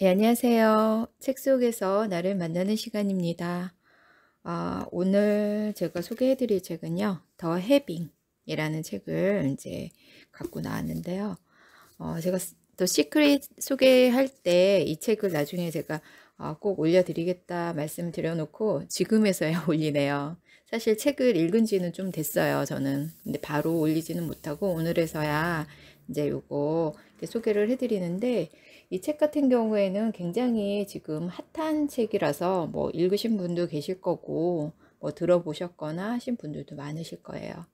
네, 안녕하세요. 책 속에서 나를 만나는 시간입니다. 오늘 제가 소개해 드릴 책은요. 더 해빙이라는 책을 이제 갖고 나왔는데요. 제가 더 시크릿 소개할 때 이 책을 나중에 제가 꼭 올려드리겠다 말씀드려 놓고 지금에서야 올리네요. 사실 책을 읽은 지는 좀 됐어요, 저는. 근데 바로 올리지는 못하고 오늘에서야 이제 요거 이렇게 소개를 해드리는데, 이 책 같은 경우에는 굉장히 지금 핫한 책이라서 뭐 읽으신 분도 계실 거고 뭐 들어보셨거나 하신 분들도 많으실 거예요.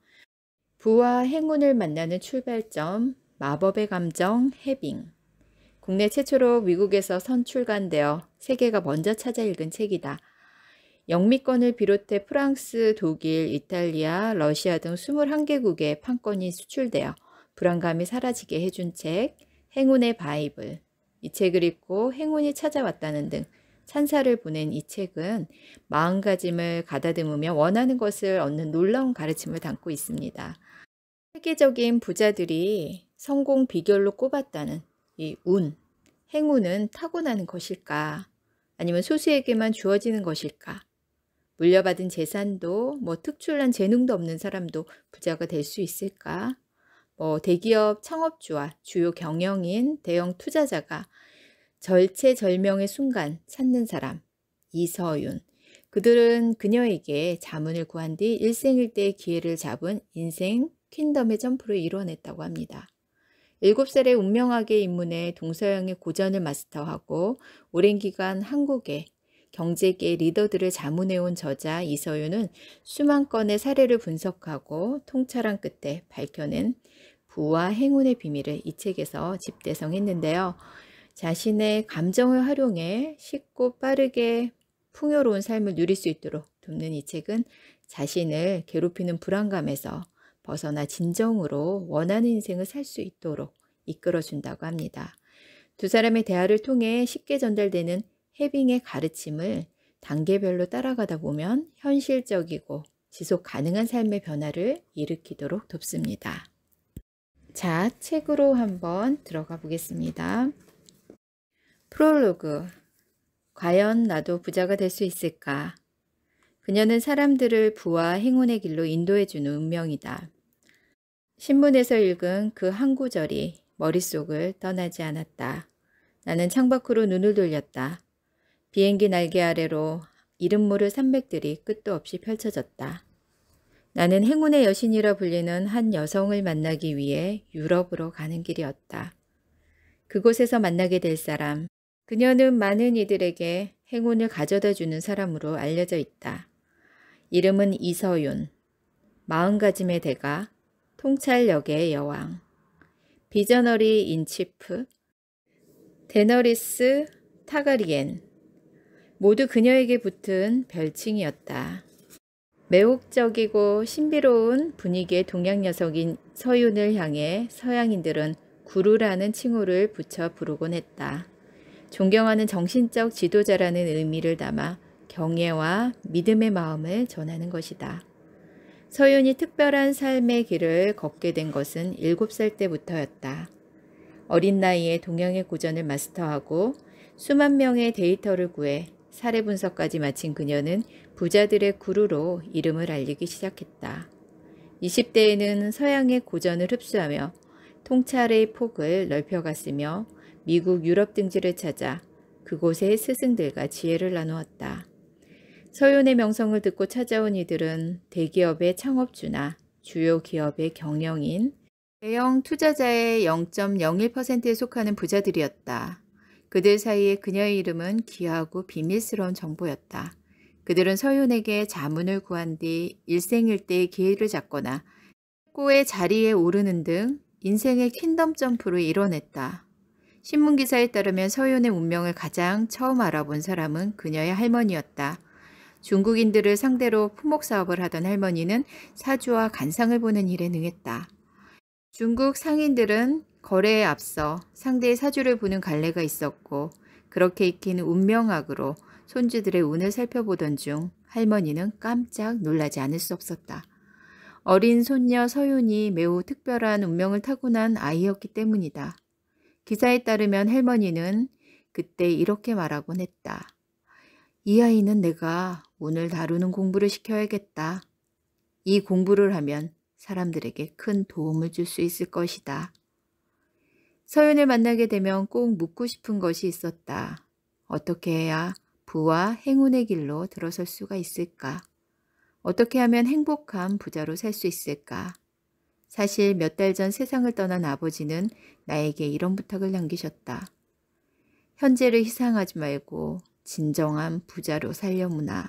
부와 행운을 만나는 출발점, 마법의 감정, 해빙. 국내 최초로 미국에서 선출간되어 세계가 먼저 찾아 읽은 책이다. 영미권을 비롯해 프랑스, 독일, 이탈리아, 러시아 등 21개국에 판권이 수출되어 불안감이 사라지게 해준 책, 행운의 바이블. 이 책을 읽고 행운이 찾아왔다는 등 찬사를 보낸 이 책은 마음가짐을 가다듬으며 원하는 것을 얻는 놀라운 가르침을 담고 있습니다. 세계적인 부자들이 성공 비결로 꼽았다는 이 운, 행운은 타고나는 것일까? 아니면 소수에게만 주어지는 것일까? 물려받은 재산도 특출난 재능도 없는 사람도 부자가 될 수 있을까? 대기업 창업주와 주요 경영인, 대형 투자자가 절체절명의 순간 찾는 사람, 이서윤. 그들은 그녀에게 자문을 구한 뒤 일생일대의 기회를 잡은 인생 퀸덤의 점프를 이뤄냈다고 합니다. 7살에 운명학에 입문해 동서양의 고전을 마스터하고 오랜 기간 한국의 경제계 리더들을 자문해온 저자 이서윤은 수만 건의 사례를 분석하고 통찰한 끝에 밝혀낸 부와 행운의 비밀을 이 책에서 집대성했는데요. 자신의 감정을 활용해 쉽고 빠르게 풍요로운 삶을 누릴 수 있도록 돕는 이 책은 자신을 괴롭히는 불안감에서 벗어나 진정으로 원하는 인생을 살 수 있도록 이끌어준다고 합니다. 두 사람의 대화를 통해 쉽게 전달되는 해빙의 가르침을 단계별로 따라가다 보면 현실적이고 지속 가능한 삶의 변화를 일으키도록 돕습니다. 자, 책으로 한번 들어가 보겠습니다. 프롤로그. 과연 나도 부자가 될 수 있을까? 그녀는 사람들을 부와 행운의 길로 인도해주는 운명이다. 신문에서 읽은 그 한 구절이 머릿속을 떠나지 않았다. 나는 창밖으로 눈을 돌렸다. 비행기 날개 아래로 이름 모를 산맥들이 끝도 없이 펼쳐졌다. 나는 행운의 여신이라 불리는 한 여성을 만나기 위해 유럽으로 가는 길이었다. 그곳에서 만나게 될 사람, 그녀는 많은 이들에게 행운을 가져다 주는 사람으로 알려져 있다. 이름은 이서윤, 마음가짐의 대가, 통찰력의 여왕, 비저너리 인치프, 데너리스 타가리엔, 모두 그녀에게 붙은 별칭이었다. 매혹적이고 신비로운 분위기의 동양 녀석인 서윤을 향해 서양인들은 구루라는 칭호를 붙여 부르곤 했다. 존경하는 정신적 지도자라는 의미를 담아 경애와 믿음의 마음을 전하는 것이다. 서윤이 특별한 삶의 길을 걷게 된 것은 7살 때부터였다. 어린 나이에 동양의 고전을 마스터하고 수만 명의 데이터를 구해 사례 분석까지 마친 그녀는 부자들의 구루로 이름을 알리기 시작했다. 20대에는 서양의 고전을 흡수하며 통찰의 폭을 넓혀갔으며 미국 유럽 등지를 찾아 그곳의 스승들과 지혜를 나누었다. 서윤의 명성을 듣고 찾아온 이들은 대기업의 창업주나 주요 기업의 경영인, 대형 투자자의 0.01%에 속하는 부자들이었다. 그들 사이에 그녀의 이름은 귀하고 비밀스러운 정보였다. 그들은 서윤에게 자문을 구한 뒤 일생일대의 기회를 잡거나 최고의 자리에 오르는 등 인생의 퀸덤 점프를 이뤄냈다. 신문기사에 따르면 서윤의 운명을 가장 처음 알아본 사람은 그녀의 할머니였다. 중국인들을 상대로 품목사업을 하던 할머니는 사주와 간상을 보는 일에 능했다. 중국 상인들은 거래에 앞서 상대의 사주를 보는 관례가 있었고, 그렇게 익힌 운명학으로 손주들의 운을 살펴보던 중 할머니는 깜짝 놀라지 않을 수 없었다. 어린 손녀 서윤이 매우 특별한 운명을 타고난 아이였기 때문이다. 기사에 따르면 할머니는 그때 이렇게 말하곤 했다. 이 아이는 내가 오늘 다루는 공부를 시켜야겠다. 이 공부를 하면 사람들에게 큰 도움을 줄 수 있을 것이다. 서윤을 만나게 되면 꼭 묻고 싶은 것이 있었다. 어떻게 해야 부와 행운의 길로 들어설 수가 있을까? 어떻게 하면 행복한 부자로 살 수 있을까? 사실 몇 달 전 세상을 떠난 아버지는 나에게 이런 부탁을 남기셨다. 현재를 희생하지 말고 진정한 부자로 살려무나.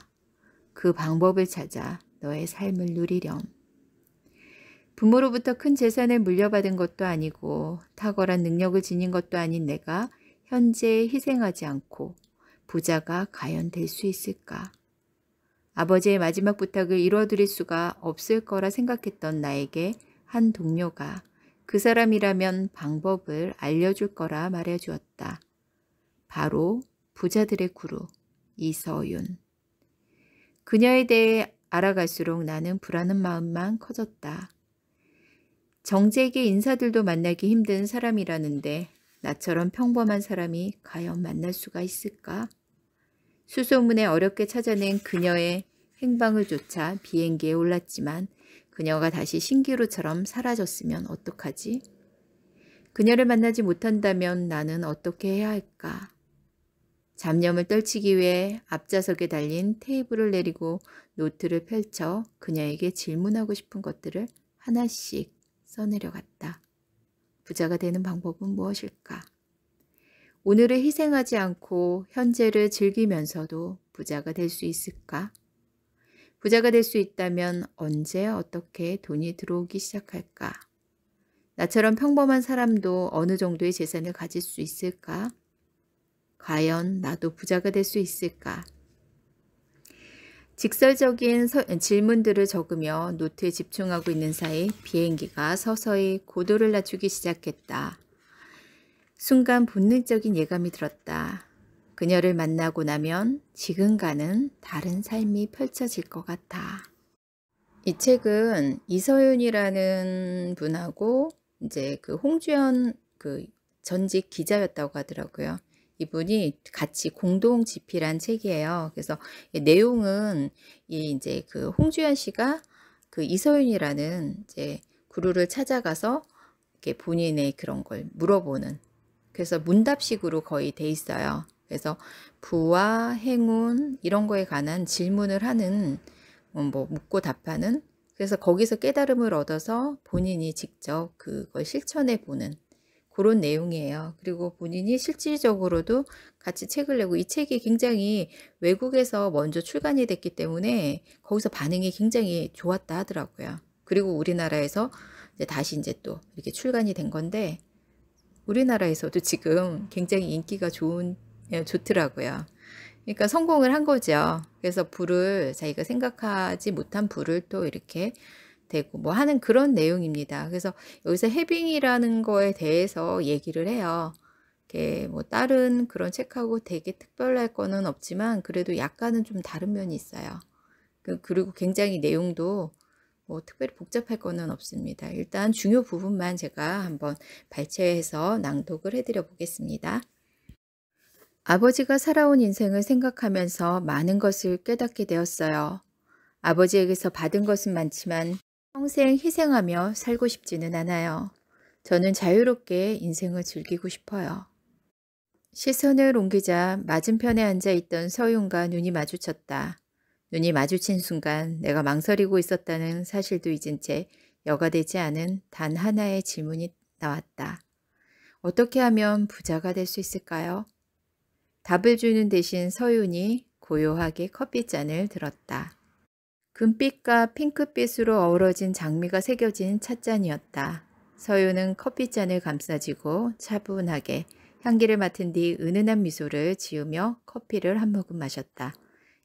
그 방법을 찾아 너의 삶을 누리렴. 부모로부터 큰 재산을 물려받은 것도 아니고 탁월한 능력을 지닌 것도 아닌 내가 현재에 희생하지 않고 부자가 과연 될 수 있을까? 아버지의 마지막 부탁을 이뤄드릴 수가 없을 거라 생각했던 나에게 한 동료가 그 사람이라면 방법을 알려줄 거라 말해주었다. 바로 부자들의 구루 이서윤. 그녀에 대해 알아갈수록 나는 불안한 마음만 커졌다. 정재계 인사들도 만나기 힘든 사람이라는데 나처럼 평범한 사람이 과연 만날 수가 있을까? 수소문에 어렵게 찾아낸 그녀의 행방을 쫓아 비행기에 올랐지만 그녀가 다시 신기루처럼 사라졌으면 어떡하지? 그녀를 만나지 못한다면 나는 어떻게 해야 할까? 잡념을 떨치기 위해 앞좌석에 달린 테이블을 내리고 노트를 펼쳐 그녀에게 질문하고 싶은 것들을 하나씩 써내려갔다. 부자가 되는 방법은 무엇일까? 오늘을 희생하지 않고 현재를 즐기면서도 부자가 될 수 있을까? 부자가 될 수 있다면 언제 어떻게 돈이 들어오기 시작할까? 나처럼 평범한 사람도 어느 정도의 재산을 가질 수 있을까? 과연 나도 부자가 될 수 있을까? 직설적인 질문들을 적으며 노트에 집중하고 있는 사이 비행기가 서서히 고도를 낮추기 시작했다. 순간 본능적인 예감이 들었다. 그녀를 만나고 나면 지금과는 다른 삶이 펼쳐질 것 같아. 이 책은 이서윤이라는 분하고 이제 그 홍주연 그 전직 기자였다고 하더라고요. 이분이 같이 공동 집필한 책이에요. 그래서 내용은 이제 그 홍주연 씨가 그 이서윤이라는 이제 구루를 찾아가서 이렇게 본인의 그런 걸 물어보는, 그래서 문답식으로 거의 돼 있어요. 그래서 부와 행운 이런 거에 관한 질문을 하는, 뭐 묻고 답하는, 그래서 거기서 깨달음을 얻어서 본인이 직접 그걸 실천해 보는 그런 내용이에요. 그리고 본인이 실질적으로도 같이 책을 내고, 이 책이 굉장히 외국에서 먼저 출간이 됐기 때문에 거기서 반응이 굉장히 좋았다 하더라고요. 그리고 우리나라에서 이제 다시 이제 또 이렇게 출간이 된 건데 우리나라에서도 지금 굉장히 인기가 좋더라고요. 그러니까 성공을 한 거죠. 그래서 부를, 자기가 생각하지 못한 부를 또 이렇게 되고 뭐 하는 그런 내용입니다. 그래서 여기서 해빙이라는 거에 대해서 얘기를 해요. 이렇게 뭐 다른 그런 책하고 되게 특별할 거는 없지만 그래도 약간은 좀 다른 면이 있어요. 그리고 굉장히 내용도 뭐 특별히 복잡할 거는 없습니다. 일단 중요 부분만 제가 한번 발췌해서 낭독을 해드려 보겠습니다. 아버지가 살아온 인생을 생각하면서 많은 것을 깨닫게 되었어요. 아버지에게서 받은 것은 많지만 평생 희생하며 살고 싶지는 않아요. 저는 자유롭게 인생을 즐기고 싶어요. 시선을 옮기자 맞은편에 앉아있던 서윤과 눈이 마주쳤다. 눈이 마주친 순간 내가 망설이고 있었다는 사실도 잊은 채 여가 되지 않은 단 하나의 질문이 나왔다. 어떻게 하면 부자가 될 수 있을까요? 답을 주는 대신 서윤이 고요하게 커피잔을 들었다. 금빛과 핑크빛으로 어우러진 장미가 새겨진 찻잔이었다. 서윤은 커피잔을 감싸쥐고 차분하게 향기를 맡은 뒤 은은한 미소를 지으며 커피를 한 모금 마셨다.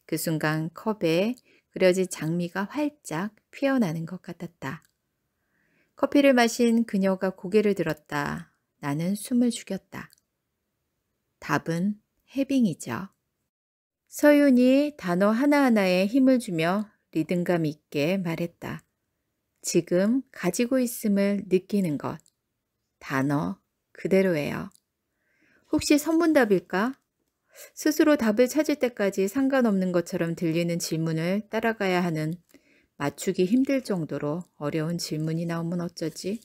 그 순간 컵에 그려진 장미가 활짝 피어나는 것 같았다. 커피를 마신 그녀가 고개를 들었다. 나는 숨을 죽였다. 답은 해빙이죠. 서윤이 단어 하나하나에 힘을 주며 리듬감 있게 말했다. 지금 가지고 있음을 느끼는 것. 단어 그대로예요. 혹시 선문답일까? 스스로 답을 찾을 때까지 상관없는 것처럼 들리는 질문을 따라가야 하는 맞추기 힘들 정도로 어려운 질문이 나오면 어쩌지?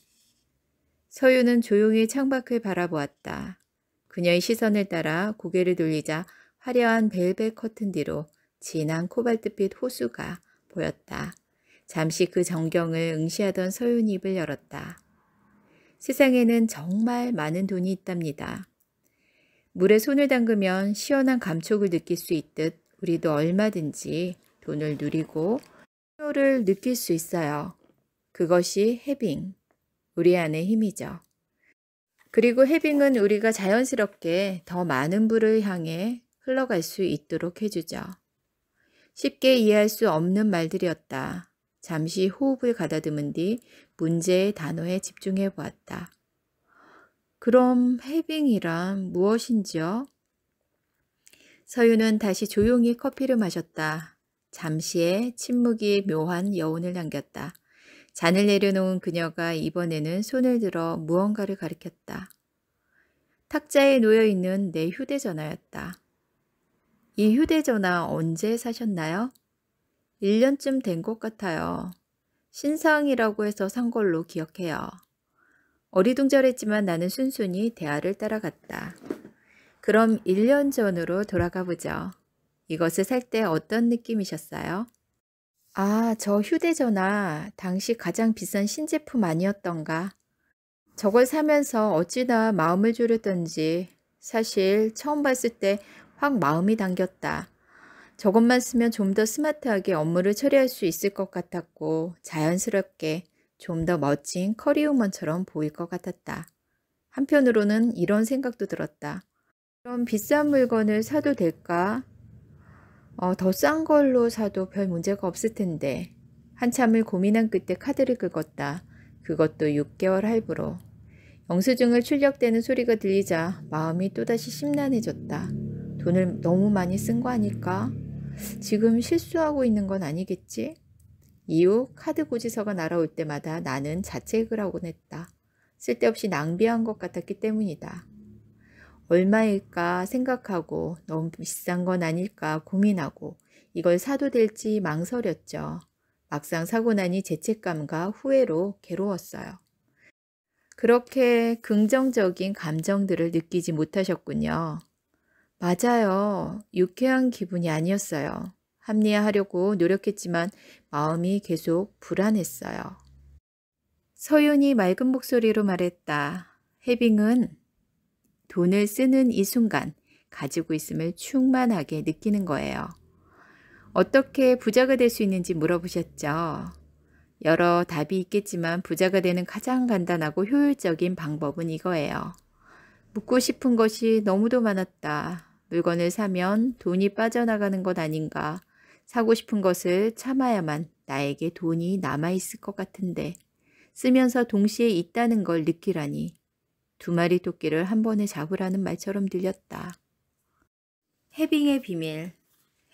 서유는 조용히 창밖을 바라보았다. 그녀의 시선을 따라 고개를 돌리자 화려한 벨벳 커튼 뒤로 진한 코발트빛 호수가 보였다. 잠시 그 전경을 응시하던 서윤이 입을 열었다. 세상에는 정말 많은 돈이 있답니다. 물에 손을 담그면 시원한 감촉을 느낄 수 있듯 우리도 얼마든지 돈을 누리고 효를 느낄 수 있어요. 그것이 해빙, 우리 안의 힘이죠. 그리고 해빙은 우리가 자연스럽게 더 많은 부를 향해 흘러갈 수 있도록 해주죠. 쉽게 이해할 수 없는 말들이었다. 잠시 호흡을 가다듬은 뒤 문제의 단어에 집중해 보았다. 그럼 해빙이란 무엇인지요? 서유는 다시 조용히 커피를 마셨다. 잠시의 침묵이 묘한 여운을 남겼다. 잔을 내려놓은 그녀가 이번에는 손을 들어 무언가를 가리켰다. 탁자에 놓여있는 내 휴대전화였다. 이 휴대전화 언제 사셨나요? 1년쯤 된 것 같아요. 신상이라고 해서 산 걸로 기억해요. 어리둥절했지만 나는 순순히 대화를 따라갔다. 그럼 1년 전으로 돌아가 보죠. 이것을 살 때 어떤 느낌이셨어요? 아, 저 휴대전화 당시 가장 비싼 신제품 아니었던가? 저걸 사면서 어찌나 마음을 졸였던지 사실 처음 봤을 때 확 마음이 당겼다. 저것만 쓰면 좀 더 스마트하게 업무를 처리할 수 있을 것 같았고 자연스럽게 좀 더 멋진 커리우먼처럼 보일 것 같았다. 한편으로는 이런 생각도 들었다. 그럼 비싼 물건을 사도 될까? 더 싼 걸로 사도 별 문제가 없을 텐데. 한참을 고민한 끝에 카드를 긁었다. 그것도 6개월 할부로. 영수증을 출력되는 소리가 들리자 마음이 또다시 심란해졌다. 돈을 너무 많이 쓴 거 아닐까? 지금 실수하고 있는 건 아니겠지? 이후 카드 고지서가 날아올 때마다 나는 자책을 하곤 했다. 쓸데없이 낭비한 것 같았기 때문이다. 얼마일까 생각하고 너무 비싼 건 아닐까 고민하고 이걸 사도 될지 망설였죠. 막상 사고 나니 죄책감과 후회로 괴로웠어요. 그렇게 긍정적인 감정들을 느끼지 못하셨군요. 맞아요. 유쾌한 기분이 아니었어요. 합리화하려고 노력했지만 마음이 계속 불안했어요. 서윤이 맑은 목소리로 말했다. 해빙은 돈을 쓰는 이 순간 가지고 있음을 충만하게 느끼는 거예요. 어떻게 부자가 될 수 있는지 물어보셨죠? 여러 답이 있겠지만 부자가 되는 가장 간단하고 효율적인 방법은 이거예요. 묻고 싶은 것이 너무도 많았다. 물건을 사면 돈이 빠져나가는 것 아닌가. 사고 싶은 것을 참아야만 나에게 돈이 남아있을 것 같은데 쓰면서 동시에 있다는 걸 느끼라니. 2마리 토끼를 한 번에 잡으라는 말처럼 들렸다. 해빙의 비밀.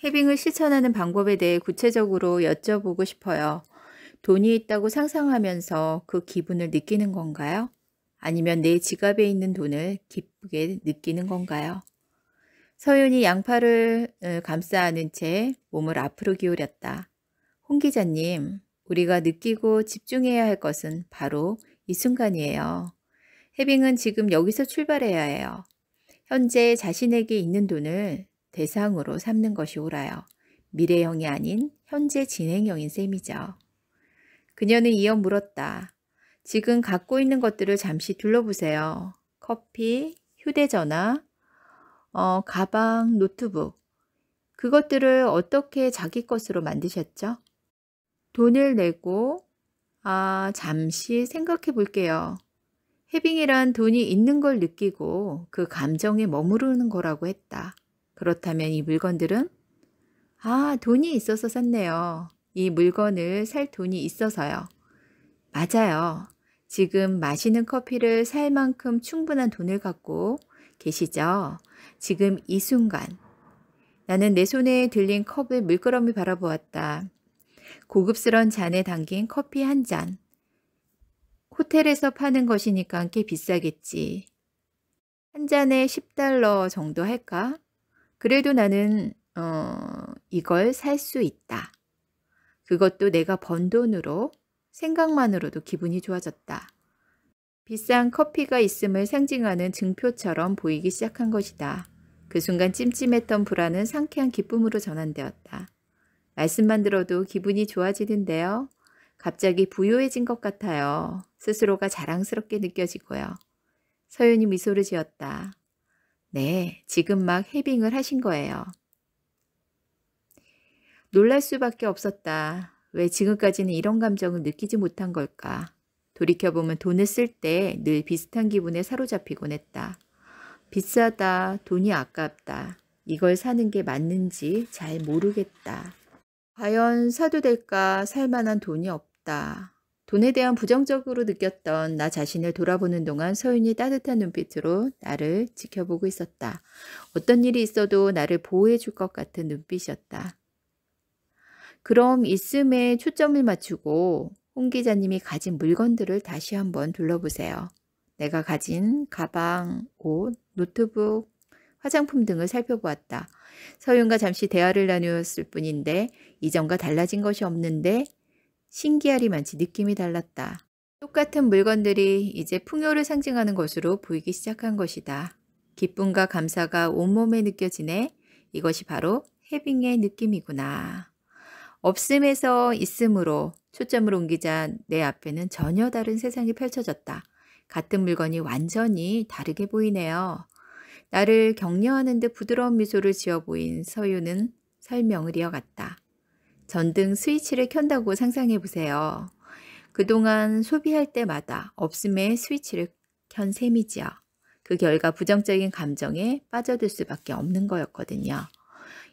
해빙을 실천하는 방법에 대해 구체적으로 여쭤보고 싶어요. 돈이 있다고 상상하면서 그 기분을 느끼는 건가요? 아니면 내 지갑에 있는 돈을 기쁘게 느끼는 건가요? 서윤이 양팔을 감싸 안은 채 몸을 앞으로 기울였다. 홍 기자님, 우리가 느끼고 집중해야 할 것은 바로 이 순간이에요. 해빙은 지금 여기서 출발해야 해요. 현재 자신에게 있는 돈을 대상으로 삼는 것이 옳아요. 미래형이 아닌 현재 진행형인 셈이죠. 그녀는 이어 물었다. 지금 갖고 있는 것들을 잠시 둘러보세요. 커피, 휴대전화, 가방, 노트북. 그것들을 어떻게 자기 것으로 만드셨죠? 돈을 내고, 잠시 생각해 볼게요. 해빙이란 돈이 있는 걸 느끼고 그 감정에 머무르는 거라고 했다. 그렇다면 이 물건들은? 돈이 있어서 샀네요. 이 물건을 살 돈이 있어서요. 맞아요. 지금 마시는 커피를 살 만큼 충분한 돈을 갖고 계시죠? 지금 이 순간. 나는 내 손에 들린 컵을 물끄러미 바라보았다. 고급스러운 잔에 담긴 커피 한 잔. 호텔에서 파는 것이니까 꽤 비싸겠지. 한 잔에 $10 정도 할까? 그래도 나는 이걸 살 수 있다. 그것도 내가 번 돈으로. 생각만으로도 기분이 좋아졌다. 비싼 커피가 있음을 상징하는 증표처럼 보이기 시작한 것이다. 그 순간 찜찜했던 불안은 상쾌한 기쁨으로 전환되었다. 말씀만 들어도 기분이 좋아지는데요. 갑자기 부유해진 것 같아요. 스스로가 자랑스럽게 느껴지고요. 서윤이 미소를 지었다. 네, 지금 막 해빙을 하신 거예요. 놀랄 수밖에 없었다. 왜 지금까지는 이런 감정을 느끼지 못한 걸까? 돌이켜보면 돈을 쓸 때 늘 비슷한 기분에 사로잡히곤 했다. 비싸다, 돈이 아깝다. 이걸 사는 게 맞는지 잘 모르겠다. 과연 사도 될까? 살 만한 돈이 없다. 돈에 대한 부정적으로 느꼈던 나 자신을 돌아보는 동안 서윤이 따뜻한 눈빛으로 나를 지켜보고 있었다. 어떤 일이 있어도 나를 보호해 줄 것 같은 눈빛이었다. 그럼 있음에 초점을 맞추고 홍 기자님이 가진 물건들을 다시 한번 둘러보세요. 내가 가진 가방, 옷, 노트북, 화장품 등을 살펴보았다. 서윤과 잠시 대화를 나누었을 뿐인데 이전과 달라진 것이 없는데 신기하리만치 느낌이 달랐다. 똑같은 물건들이 이제 풍요를 상징하는 것으로 보이기 시작한 것이다. 기쁨과 감사가 온몸에 느껴지네. 이것이 바로 해빙의 느낌이구나. 없음에서 있음으로 초점을 옮기자 내 앞에는 전혀 다른 세상이 펼쳐졌다. 같은 물건이 완전히 다르게 보이네요. 나를 격려하는 듯 부드러운 미소를 지어 보인 서유는 설명을 이어갔다. 전등 스위치를 켠다고 상상해 보세요. 그동안 소비할 때마다 없음에 스위치를 켠 셈이지요. 그 결과 부정적인 감정에 빠져들 수밖에 없는 거였거든요.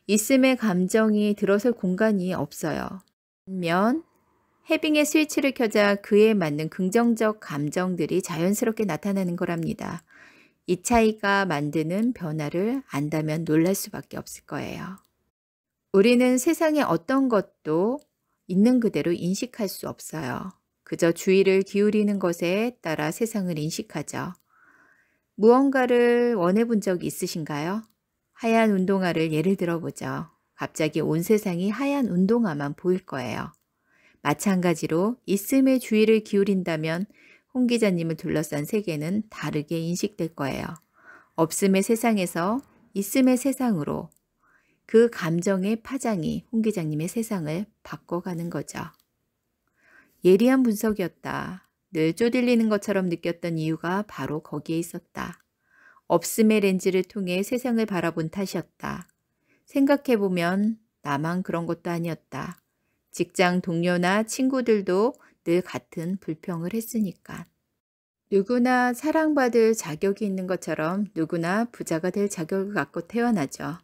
있음의 감정이 들어설 공간이 없어요. 반면 해빙의 스위치를 켜자 그에 맞는 긍정적 감정들이 자연스럽게 나타나는 거랍니다. 이 차이가 만드는 변화를 안다면 놀랄 수밖에 없을 거예요. 우리는 세상의 어떤 것도 있는 그대로 인식할 수 없어요. 그저 주의를 기울이는 것에 따라 세상을 인식하죠. 무언가를 원해 본 적 있으신가요? 하얀 운동화를 예를 들어보죠. 갑자기 온 세상이 하얀 운동화만 보일 거예요. 마찬가지로 있음에 주의를 기울인다면 홍 기자님을 둘러싼 세계는 다르게 인식될 거예요. 없음의 세상에서 있음의 세상으로 그 감정의 파장이 홍 기자님의 세상을 바꿔가는 거죠. 예리한 분석이었다. 늘 쪼들리는 것처럼 느꼈던 이유가 바로 거기에 있었다. 없음의 렌즈를 통해 세상을 바라본 탓이었다. 생각해보면 나만 그런 것도 아니었다. 직장 동료나 친구들도 늘 같은 불평을 했으니까. 누구나 사랑받을 자격이 있는 것처럼 누구나 부자가 될 자격을 갖고 태어나죠.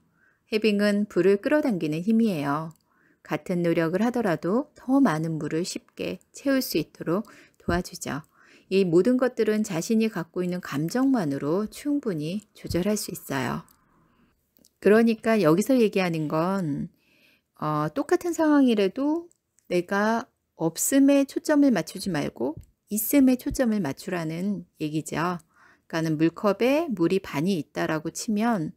해빙은 불을 끌어당기는 힘이에요. 같은 노력을 하더라도 더 많은 물을 쉽게 채울 수 있도록 도와주죠. 이 모든 것들은 자신이 갖고 있는 감정만으로 충분히 조절할 수 있어요. 그러니까 여기서 얘기하는 건 똑같은 상황이라도 내가 없음에 초점을 맞추지 말고 있음에 초점을 맞추라는 얘기죠. 그러니까는 물컵에 물이 반이 있다라고 치면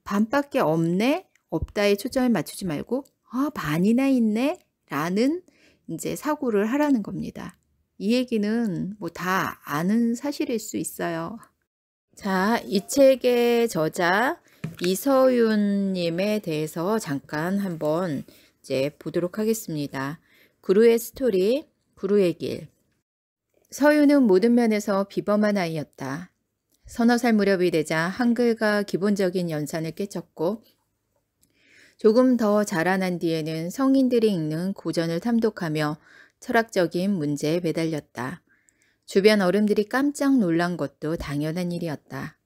반밖에 없네? 없다에 초점을 맞추지 말고 반이나 있네? 라는 이제 사고를 하라는 겁니다. 이 얘기는 다 아는 사실일 수 있어요. 자, 이 책의 저자 이서윤님에 대해서 잠깐 한번 이제 보도록 하겠습니다. 구루의 스토리, 구루의 길. 서윤은 모든 면에서 비범한 아이였다. 서너 살 무렵이 되자 한글과 기본적인 연산을 깨쳤고 조금 더 자라난 뒤에는 성인들이 읽는 고전을 탐독하며 철학적인 문제에 매달렸다. 주변 어른들이 깜짝 놀란 것도 당연한 일이었다.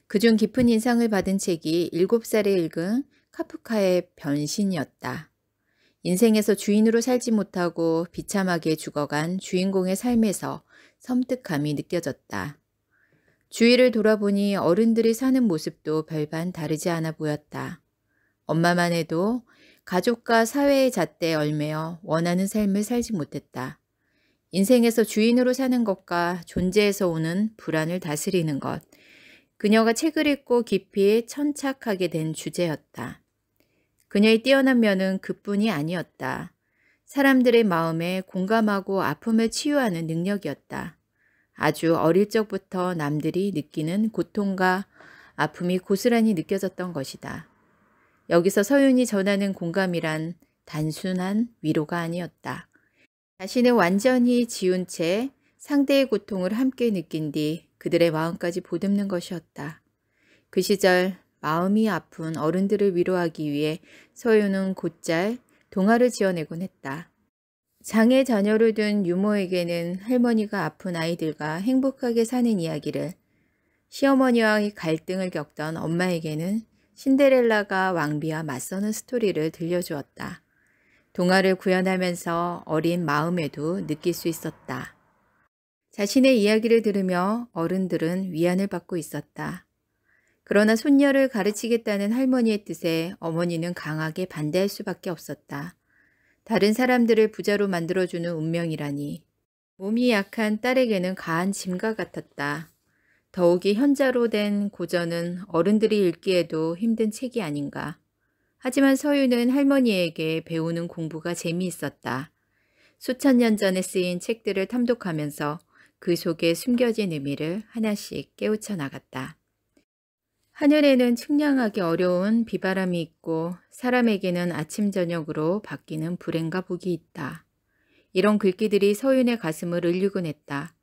그중 깊은 인상을 받은 책이 7살에 읽은 카프카의 변신이었다. 인생에서 주인으로 살지 못하고 비참하게 죽어간 주인공의 삶에서 섬뜩함이 느껴졌다. 주위를 돌아보니 어른들이 사는 모습도 별반 다르지 않아 보였다. 엄마만 해도 가족과 사회의 잣대에 얽매여 원하는 삶을 살지 못했다. 인생에서 주인으로 사는 것과 존재에서 오는 불안을 다스리는 것. 그녀가 책을 읽고 깊이 천착하게 된 주제였다. 그녀의 뛰어난 면은 그뿐이 아니었다. 사람들의 마음에 공감하고 아픔을 치유하는 능력이었다. 아주 어릴 적부터 남들이 느끼는 고통과 아픔이 고스란히 느껴졌던 것이다. 여기서 서윤이 전하는 공감이란 단순한 위로가 아니었다. 자신을 완전히 지운 채 상대의 고통을 함께 느낀 뒤 그들의 마음까지 보듬는 것이었다. 그 시절 마음이 아픈 어른들을 위로하기 위해 서윤은 곧잘 동화를 지어내곤 했다. 장애 자녀를 둔 유모에게는 할머니가 아픈 아이들과 행복하게 사는 이야기를, 시어머니와의 갈등을 겪던 엄마에게는 신데렐라가 왕비와 맞서는 스토리를 들려주었다. 동화를 구현하면서 어린 마음에도 느낄 수 있었다. 자신의 이야기를 들으며 어른들은 위안을 받고 있었다. 그러나 손녀를 가르치겠다는 할머니의 뜻에 어머니는 강하게 반대할 수밖에 없었다. 다른 사람들을 부자로 만들어주는 운명이라니. 몸이 약한 딸에게는 가한 짐과 같았다. 더욱이 현자로 된 고전은 어른들이 읽기에도 힘든 책이 아닌가. 하지만 서유는 할머니에게 배우는 공부가 재미있었다. 수천 년 전에 쓰인 책들을 탐독하면서 그 속에 숨겨진 의미를 하나씩 깨우쳐 나갔다. 하늘에는 측량하기 어려운 비바람이 있고 사람에게는 아침 저녁으로 바뀌는 불행과 복이 있다. 이런 글귀들이 서윤의 가슴을 울리곤 했다.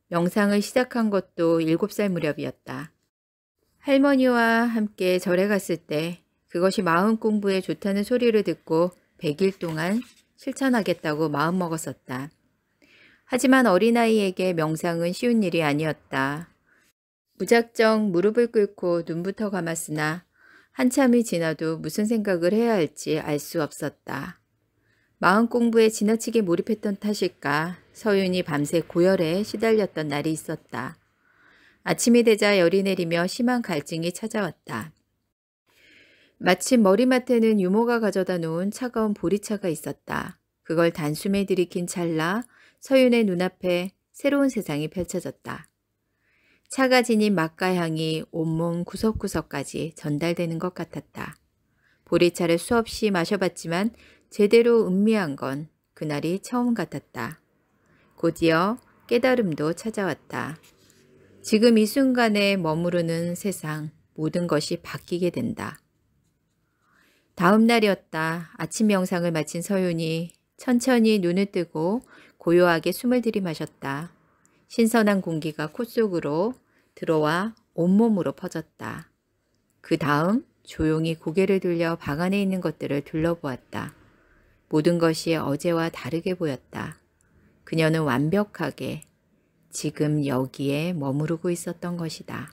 명상을 시작한 것도 7살 무렵이었다. 할머니와 함께 절에 갔을 때 그것이 마음 공부에 좋다는 소리를 듣고 100일 동안 실천하겠다고 마음먹었었다. 하지만 어린아이에게 명상은 쉬운 일이 아니었다. 무작정 무릎을 꿇고 눈부터 감았으나 한참이 지나도 무슨 생각을 해야 할지 알 수 없었다. 마음 공부에 지나치게 몰입했던 탓일까 서윤이 밤새 고열에 시달렸던 날이 있었다. 아침이 되자 열이 내리며 심한 갈증이 찾아왔다. 마침 머리맡에는 유모가 가져다 놓은 차가운 보리차가 있었다. 그걸 단숨에 들이킨 찰나 서윤의 눈앞에 새로운 세상이 펼쳐졌다. 차가 지닌 맛과향이 온몸 구석구석까지 전달되는 것 같았다. 보리차를 수없이 마셔봤지만 제대로 음미한 건 그날이 처음 같았다. 곧이어 깨달음도 찾아왔다. 지금 이 순간에 머무르는 세상, 모든 것이 바뀌게 된다. 다음 날이었다. 아침 명상을 마친 서윤이 천천히 눈을 뜨고 고요하게 숨을 들이마셨다. 신선한 공기가 코 속으로 들어와 온몸으로 퍼졌다. 그 다음 조용히 고개를 돌려 방 안에 있는 것들을 둘러보았다. 모든 것이 어제와 다르게 보였다. 그녀는 완벽하게 지금 여기에 머무르고 있었던 것이다.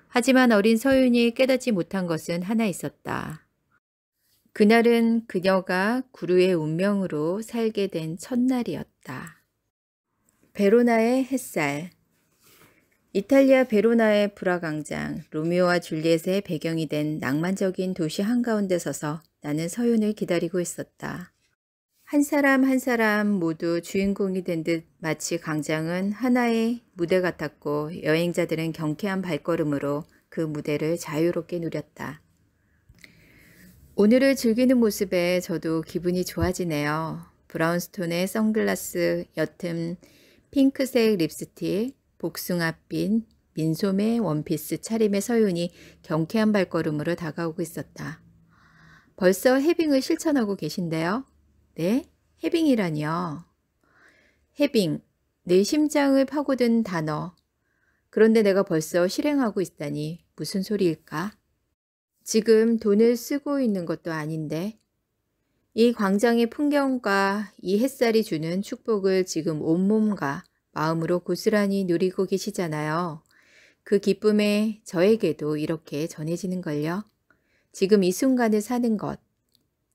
하지만 어린 서윤이 깨닫지 못한 것은 하나 있었다. 그날은 그녀가 구루의 운명으로 살게 된 첫날이었다. 베로나의 햇살. 이탈리아 베로나의 불화광장, 로미오와 줄리엣의 배경이 된 낭만적인 도시 한가운데 서서 나는 서윤을 기다리고 있었다. 한 사람 한 사람 모두 주인공이 된 듯 마치 광장은 하나의 무대 같았고 여행자들은 경쾌한 발걸음으로 그 무대를 자유롭게 누렸다. 오늘을 즐기는 모습에 저도 기분이 좋아지네요. 브라운스톤의 선글라스, 옅은 핑크색 립스틱, 복숭아빛, 민소매 원피스 차림의 서윤이 경쾌한 발걸음으로 다가오고 있었다. 벌써 해빙을 실천하고 계신데요? 네? 해빙이라니요. 해빙, 내 심장을 파고든 단어. 그런데 내가 벌써 실행하고 있다니 무슨 소리일까? 지금 돈을 쓰고 있는 것도 아닌데 이 광장의 풍경과 이 햇살이 주는 축복을 지금 온몸과 마음으로 고스란히 누리고 계시잖아요. 그 기쁨에 저에게도 이렇게 전해지는걸요. 지금 이 순간을 사는 것,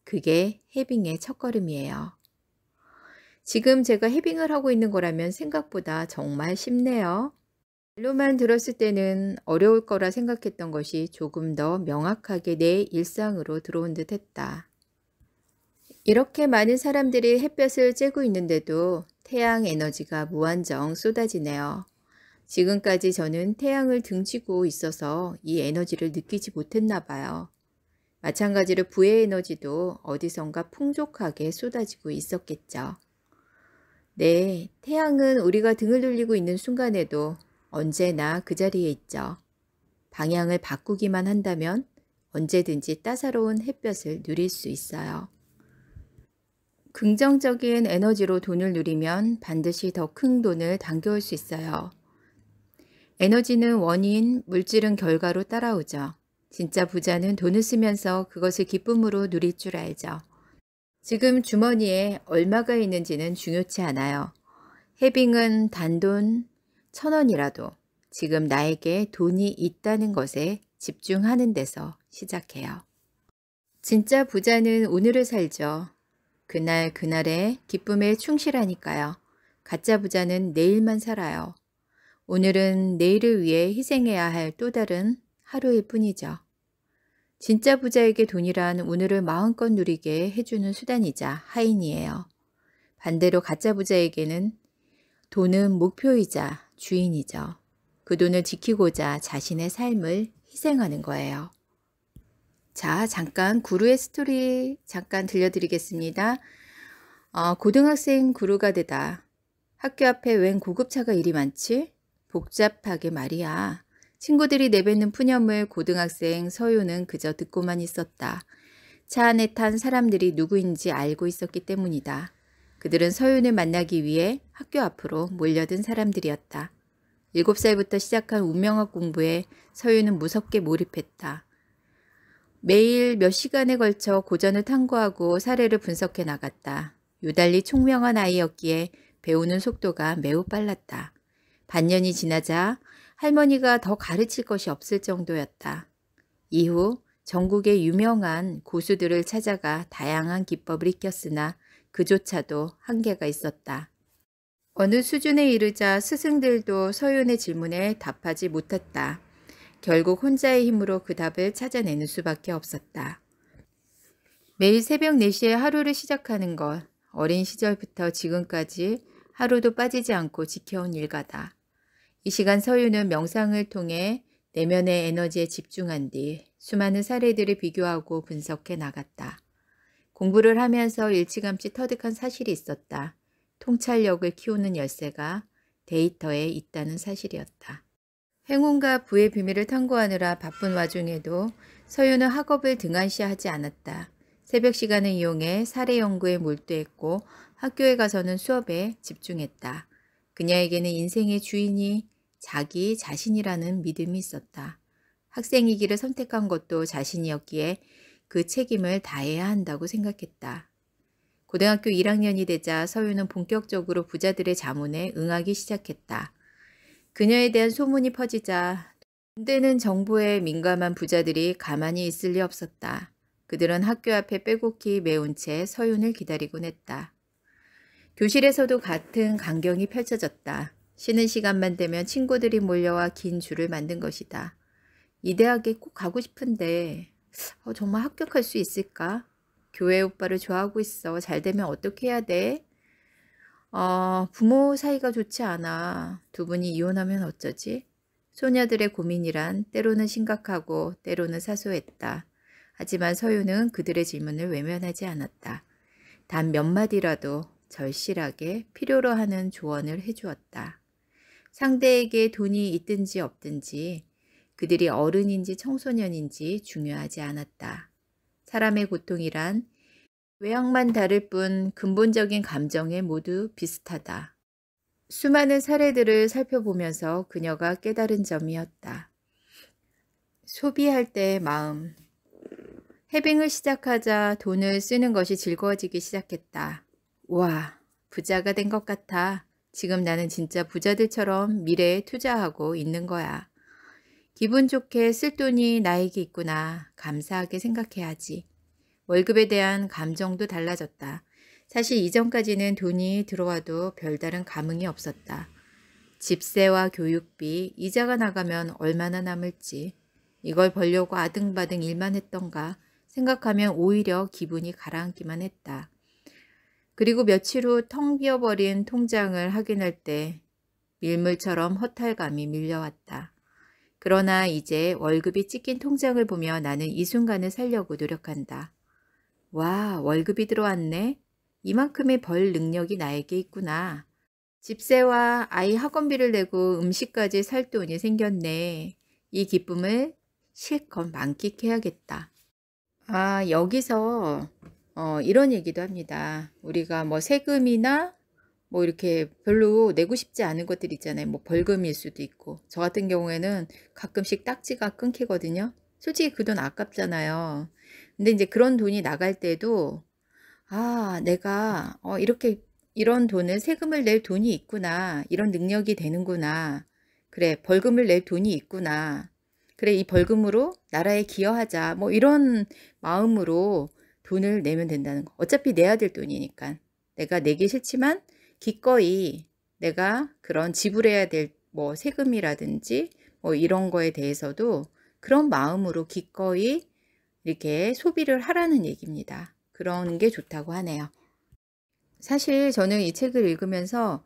그게 해빙의 첫걸음이에요. 지금 제가 해빙을 하고 있는 거라면 생각보다 정말 쉽네요. 말로만 들었을 때는 어려울 거라 생각했던 것이 조금 더 명확하게 내 일상으로 들어온 듯 했다. 이렇게 많은 사람들이 햇볕을 쬐고 있는데도 태양 에너지가 무한정 쏟아지네요. 지금까지 저는 태양을 등지고 있어서 이 에너지를 느끼지 못했나 봐요. 마찬가지로 부의 에너지도 어디선가 풍족하게 쏟아지고 있었겠죠. 네, 태양은 우리가 등을 돌리고 있는 순간에도 언제나 그 자리에 있죠. 방향을 바꾸기만 한다면 언제든지 따사로운 햇볕을 누릴 수 있어요. 긍정적인 에너지로 돈을 누리면 반드시 더 큰 돈을 당겨올 수 있어요. 에너지는 원인, 물질은 결과로 따라오죠. 진짜 부자는 돈을 쓰면서 그것을 기쁨으로 누릴 줄 알죠. 지금 주머니에 얼마가 있는지는 중요치 않아요. 해빙은 단돈 1,000원이라도 지금 나에게 돈이 있다는 것에 집중하는 데서 시작해요. 진짜 부자는 오늘을 살죠. 그날 그날의 기쁨에 충실하니까요. 가짜 부자는 내일만 살아요. 오늘은 내일을 위해 희생해야 할 또 다른 하루일 뿐이죠. 진짜 부자에게 돈이란 오늘을 마음껏 누리게 해주는 수단이자 하인이에요. 반대로 가짜 부자에게는 돈은 목표이자 주인이죠. 그 돈을 지키고자 자신의 삶을 희생하는 거예요. 자, 잠깐 구루의 스토리 잠깐 들려드리겠습니다. 고등학생 구루가 되다. 학교 앞에 웬 고급차가 이리 많지? 복잡하게 말이야. 친구들이 내뱉는 푸념을 고등학생 서유는 그저 듣고만 있었다. 차 안에 탄 사람들이 누구인지 알고 있었기 때문이다. 그들은 서윤을 만나기 위해 학교 앞으로 몰려든 사람들이었다. 7살부터 시작한 운명학 공부에 서윤은 무섭게 몰입했다. 매일 몇 시간에 걸쳐 고전을 탐구하고 사례를 분석해 나갔다. 유달리 총명한 아이였기에 배우는 속도가 매우 빨랐다. 반년이 지나자 할머니가 더 가르칠 것이 없을 정도였다. 이후 전국의 유명한 고수들을 찾아가 다양한 기법을 익혔으나 그조차도 한계가 있었다. 어느 수준에 이르자 스승들도 서윤의 질문에 답하지 못했다. 결국 혼자의 힘으로 그 답을 찾아내는 수밖에 없었다. 매일 새벽 4시에 하루를 시작하는 것, 어린 시절부터 지금까지 하루도 빠지지 않고 지켜온 일과다. 이 시간 서윤은 명상을 통해 내면의 에너지에 집중한 뒤 수많은 사례들을 비교하고 분석해 나갔다. 공부를 하면서 일찌감치 터득한 사실이 있었다. 통찰력을 키우는 열쇠가 데이터에 있다는 사실이었다. 행운과 부의 비밀을 탐구하느라 바쁜 와중에도 서윤은 학업을 등한시하지 않았다. 새벽 시간을 이용해 사례 연구에 몰두했고 학교에 가서는 수업에 집중했다. 그녀에게는 인생의 주인이 자기 자신이라는 믿음이 있었다. 학생이기를 선택한 것도 자신이었기에 그 책임을 다해야 한다고 생각했다. 고등학교 1학년이 되자 서윤은 본격적으로 부자들의 자문에 응하기 시작했다. 그녀에 대한 소문이 퍼지자 돈 되는 정보에 민감한 부자들이 가만히 있을 리 없었다. 그들은 학교 앞에 빼곡히 메운 채 서윤을 기다리곤 했다. 교실에서도 같은 광경이 펼쳐졌다. 쉬는 시간만 되면 친구들이 몰려와 긴 줄을 만든 것이다. 이 대학에 꼭 가고 싶은데 정말 합격할 수 있을까? 교회 오빠를 좋아하고 있어. 잘 되면 어떻게 해야 돼? 부모 사이가 좋지 않아. 두 분이 이혼하면 어쩌지? 소녀들의 고민이란 때로는 심각하고 때로는 사소했다. 하지만 서유는 그들의 질문을 외면하지 않았다. 단 몇 마디라도 절실하게 필요로 하는 조언을 해주었다. 상대에게 돈이 있든지 없든지 그들이 어른인지 청소년인지 중요하지 않았다. 사람의 고통이란 외형만 다를 뿐 근본적인 감정에 모두 비슷하다. 수많은 사례들을 살펴보면서 그녀가 깨달은 점이었다. 소비할 때의 마음. 해빙을 시작하자 돈을 쓰는 것이 즐거워지기 시작했다. 와, 부자가 된 것 같아. 지금 나는 진짜 부자들처럼 미래에 투자하고 있는 거야. 기분 좋게 쓸 돈이 나에게 있구나. 감사하게 생각해야지. 월급에 대한 감정도 달라졌다. 사실 이전까지는 돈이 들어와도 별다른 감흥이 없었다. 집세와 교육비, 이자가 나가면 얼마나 남을지, 이걸 벌려고 아등바등 일만 했던가 생각하면 오히려 기분이 가라앉기만 했다. 그리고 며칠 후 텅 비어버린 통장을 확인할 때 밀물처럼 허탈감이 밀려왔다. 그러나 이제 월급이 찍힌 통장을 보며 나는 이 순간을 살려고 노력한다. 와, 월급이 들어왔네. 이만큼의 벌 능력이 나에게 있구나. 집세와 아이 학원비를 내고 음식까지 살 돈이 생겼네. 이 기쁨을 실컷 만끽해야겠다. 아, 여기서 이런 얘기도 합니다. 우리가 뭐 세금이나 뭐 이렇게 별로 내고 싶지 않은 것들 있잖아요. 뭐 벌금일 수도 있고. 저 같은 경우에는 가끔씩 딱지가 끊기거든요. 솔직히 그 돈 아깝잖아요. 근데 이제 그런 돈이 나갈 때도 아, 내가 이렇게 이런 돈을 세금을 낼 돈이 있구나. 이런 능력이 되는구나. 그래, 벌금을 낼 돈이 있구나. 그래, 이 벌금으로 나라에 기여하자. 뭐 이런 마음으로 돈을 내면 된다는 거. 어차피 내야 될 돈이니까. 내가 내기 싫지만 기꺼이 내가 그런 지불해야 될 뭐 세금이라든지 뭐 이런 거에 대해서도 그런 마음으로 기꺼이 이렇게 소비를 하라는 얘기입니다. 그런 게 좋다고 하네요. 사실 저는 이 책을 읽으면서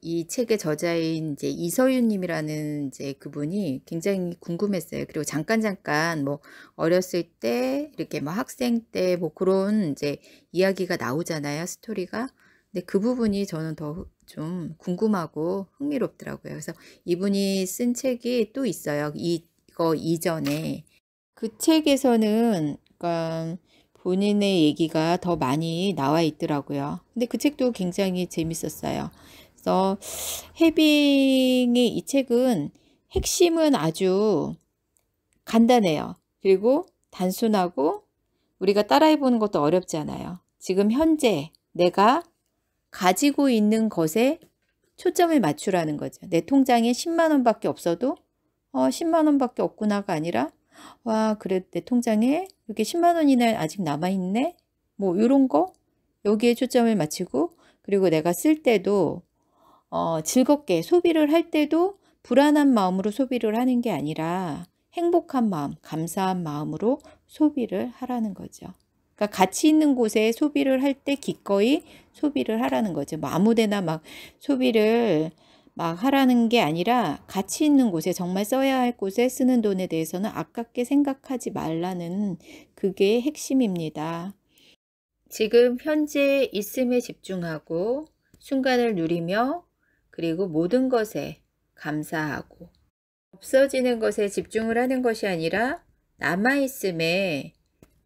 이 책의 저자인 이제 이서윤 님이라는 이제 그분이 굉장히 궁금했어요. 그리고 잠깐 뭐 어렸을 때 이렇게 뭐 학생 때 뭐 그런 이제 이야기가 나오잖아요. 스토리가. 근데 그 부분이 저는 더 좀 궁금하고 흥미롭더라고요. 그래서 이분이 쓴 책이 또 있어요. 이거 이전에. 그 책에서는 그러니까 본인의 얘기가 더 많이 나와 있더라고요. 근데 그 책도 굉장히 재밌었어요. 그래서 해빙의 이 책은 핵심은 아주 간단해요. 그리고 단순하고 우리가 따라해보는 것도 어렵지 않아요. 지금 현재 내가 가지고 있는 것에 초점을 맞추라는 거죠. 내 통장에 10만 원밖에 없어도 10만 원밖에 없구나가 아니라 와, 그래, 내 통장에 이렇게 10만 원이나 아직 남아있네? 뭐, 요런 거? 여기에 초점을 맞추고, 그리고 내가 쓸 때도, 즐겁게 소비를 할 때도 불안한 마음으로 소비를 하는 게 아니라 행복한 마음, 감사한 마음으로 소비를 하라는 거죠. 그러니까 가치 있는 곳에 소비를 할 때 기꺼이 소비를 하라는 거죠. 뭐 아무 데나 막 소비를 막 하라는 게 아니라 가치 있는 곳에 정말 써야 할 곳에 쓰는 돈에 대해서는 아깝게 생각하지 말라는 그게 핵심입니다. 지금 현재 있음에 집중하고 순간을 누리며 그리고 모든 것에 감사하고 없어지는 것에 집중을 하는 것이 아니라 남아있음에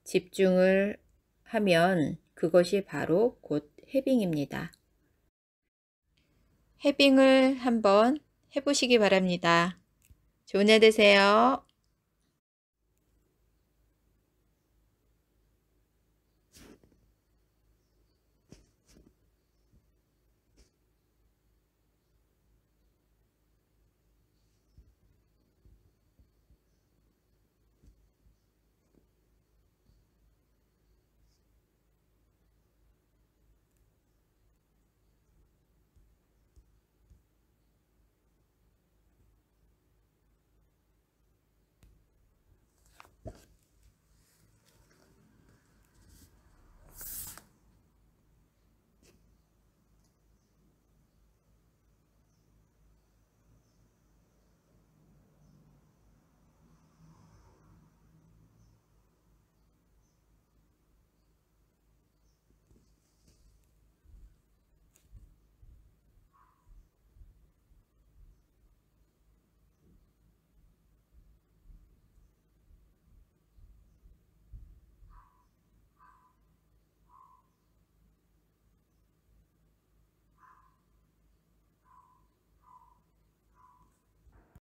집중을 하면 그것이 바로 곧 해빙입니다. 해빙을 한번 해보시기 바랍니다. 좋은 날 되세요.